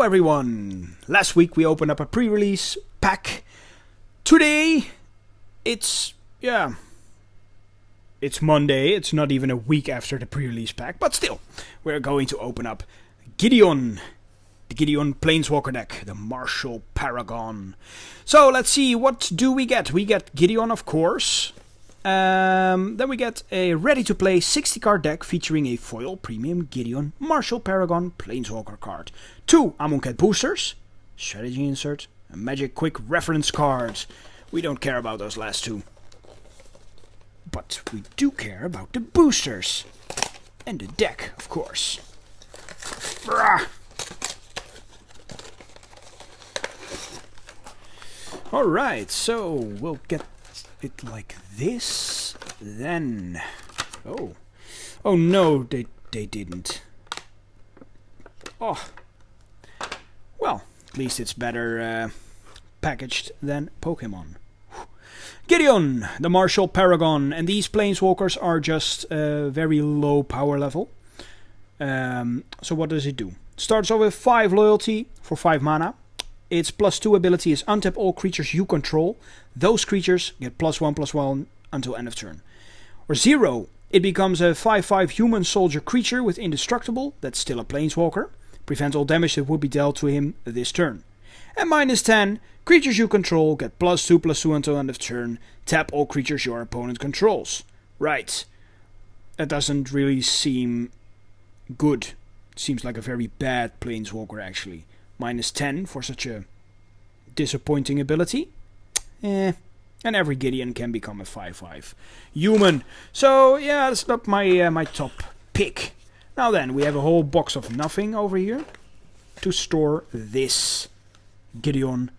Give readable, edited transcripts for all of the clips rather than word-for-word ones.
Hello everyone! Last week we opened up a pre-release pack. Today, it's Monday. It's not even a week after the pre-release pack, but still, we're going to open up Gideon. The Gideon Planeswalker deck, the Martial Paragon. So let's see, what do we get? We get Gideon, of course. Then we get a ready-to-play 60-card deck featuring a foil premium Gideon Martial Paragon Planeswalker card. 2 Amonkhet boosters, strategy insert, a magic quick reference card. We don't care about those last two. But we do care about the boosters. And the deck, of course. Brah. Alright, so we'll get it like this, then... Oh no, they didn't. Oh. Well, at least it's better packaged than Pokemon. Gideon, the Martial Paragon, and these Planeswalkers are just very low power level. So what does it do? It starts off with 5 loyalty for 5 mana. Its +2 ability is untap all creatures you control. Those creatures get +1/+1 until end of turn. Or 0, it becomes a 5/5 human soldier creature with indestructible, that's still a Planeswalker. Prevents all damage that would be dealt to him this turn. And -10, creatures you control get +2/+2 until end of turn. Tap all creatures your opponent controls. Right. That doesn't really seem good. It seems like a very bad Planeswalker actually. -10 for such a disappointing ability. And every Gideon can become a 5/5 human. So yeah, that's not my top pick. Now then, we have a whole box of nothing over here to store this Gideon.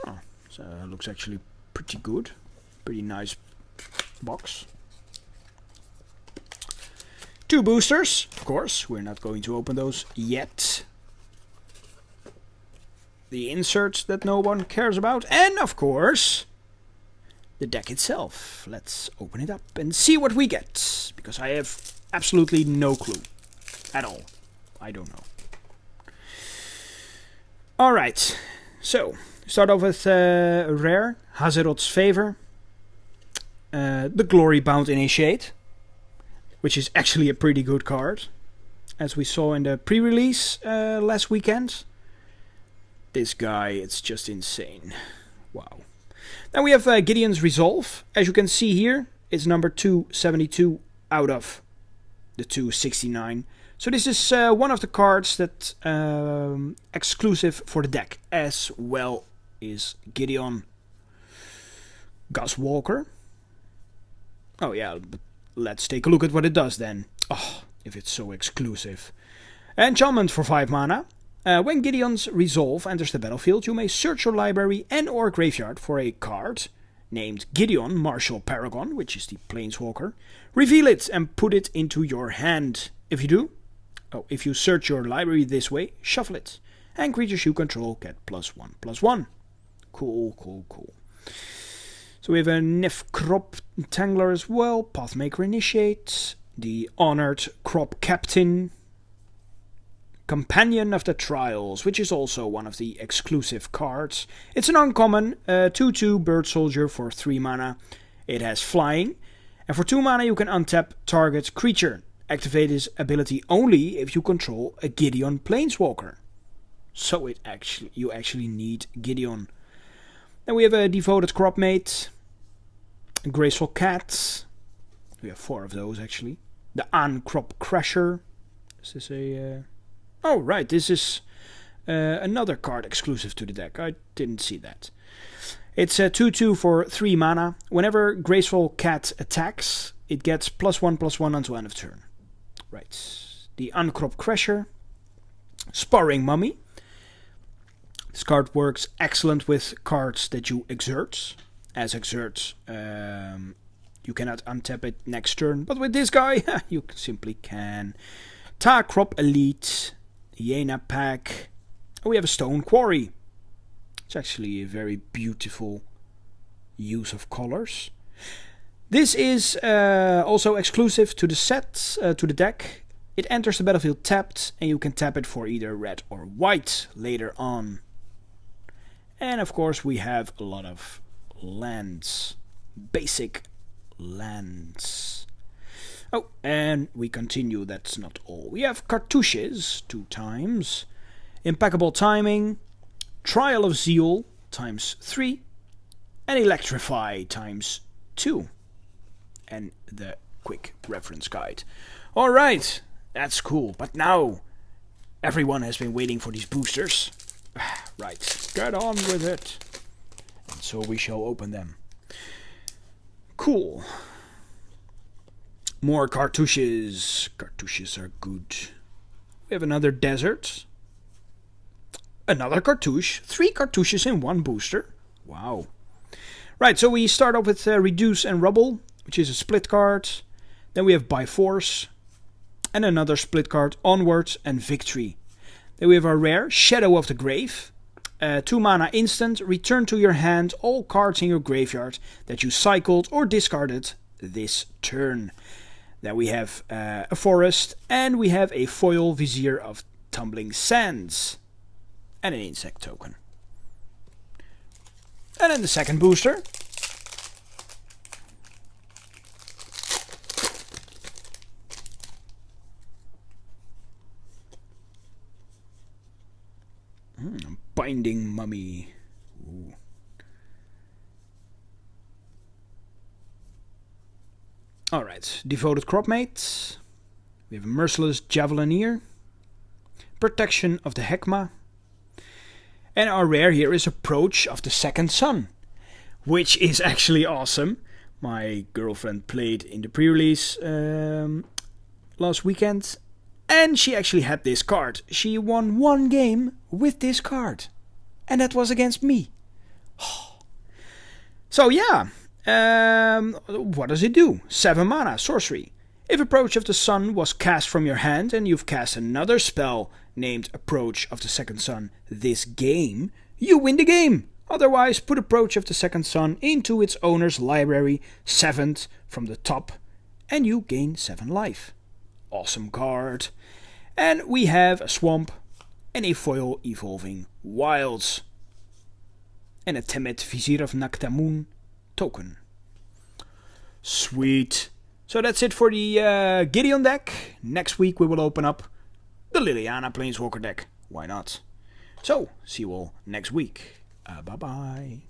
Oh, so looks actually pretty good. Pretty nice box. 2 boosters, of course. We're not going to open those yet. The inserts that no one cares about, and of course, the deck itself. Let's open it up and see what we get, because I have absolutely no clue at all. I don't know. Alright, so start off with a rare, Hazeroth's Favor, the Glory Bound Initiate, which is actually a pretty good card, as we saw in the pre-release last weekend. This guy, it's just insane. Wow. Then we have Gideon's Resolve. As you can see here, it's number 272 out of the 269. So this is one of the cards that exclusive for the deck, as well is Gideon Walker. Oh yeah, but let's take a look at what it does then. Oh, if it's so exclusive. Enchantment for 5 mana. When Gideon's Resolve enters the battlefield, you may search your library and or graveyard for a card named Gideon Martial Paragon, which is the Planeswalker. Reveal it and put it into your hand. If you search your library this way, shuffle it. And creatures you control get +1/+1. Cool. So we have a Nifkrop Tangler as well, Pathmaker Initiate, the Honored Crop Captain, Companion of the Trials, which is also one of the exclusive cards. It's an uncommon 2/2 Bird Soldier for 3 mana. It has flying, and for 2 mana you can untap target creature. Activate this ability only if you control a Gideon Planeswalker. So you actually need Gideon. Then we have a Devoted Cropmate, a Graceful Cat. We have 4 of those actually. The Ancrop Crasher. Is this a... Oh, right, this is another card exclusive to the deck. I didn't see that. It's a 2/2 for 3 mana. Whenever Graceful Cat attacks, it gets +1/+1 until end of turn. Right. The Ancrop Crasher. Sparring Mummy. This card works excellent with cards that you exert. As exert, you cannot untap it next turn. But with this guy, you simply can. Crop Elite. Hyena Pack. We have a Stone Quarry. It's actually a very beautiful use of colors. This is also exclusive to the set, to the deck. It enters the battlefield tapped, and you can tap it for either red or white later on. And of course we have a lot of lands. Basic lands. Oh, and we continue, that's not all. We have cartouches 2 times. Impeccable Timing. Trial of Zeal ×3. And Electrify ×2. And the quick reference guide. Alright, that's cool. But now, everyone has been waiting for these boosters. Right, get on with it. And so we shall open them. Cool. More cartouches. Cartouches are good. We have another desert. Another cartouche. 3 cartouches in 1 booster. Wow. Right, so we start off with Reduce and Rubble, which is a split card. Then we have By Force. And another split card, Onwards and Victory. Then we have our rare, Shadow of the Grave. 2 mana instant, return to your hand all cards in your graveyard that you cycled or discarded this turn. Then we have a forest, and we have a foil Vizier of Tumbling Sands. And an insect token. And then the second booster. Binding Mummy. Ooh. Alright, Devoted Cropmate. We have a Merciless Javelineer. Protection of the Heckma. And our rare here is Approach of the Second Sun, which is actually awesome. My girlfriend played in the pre-release last weekend, and she actually had this card. She won 1 game with this card, and that was against me. So yeah, what does it do? 7 mana, sorcery. If Approach of the Sun was cast from your hand and you've cast another spell named Approach of the Second Sun this game, you win the game. Otherwise, put Approach of the Second Sun into its owner's library, 7th from the top, and you gain 7 life. Awesome card. And we have a Swamp and a foil Evolving Wilds. And a Timid Vizier of Naktamun token. Sweet. So that's it for the Gideon deck. Next week we will open up the Liliana Planeswalker deck. Why not? So, see you all next week. Bye-bye.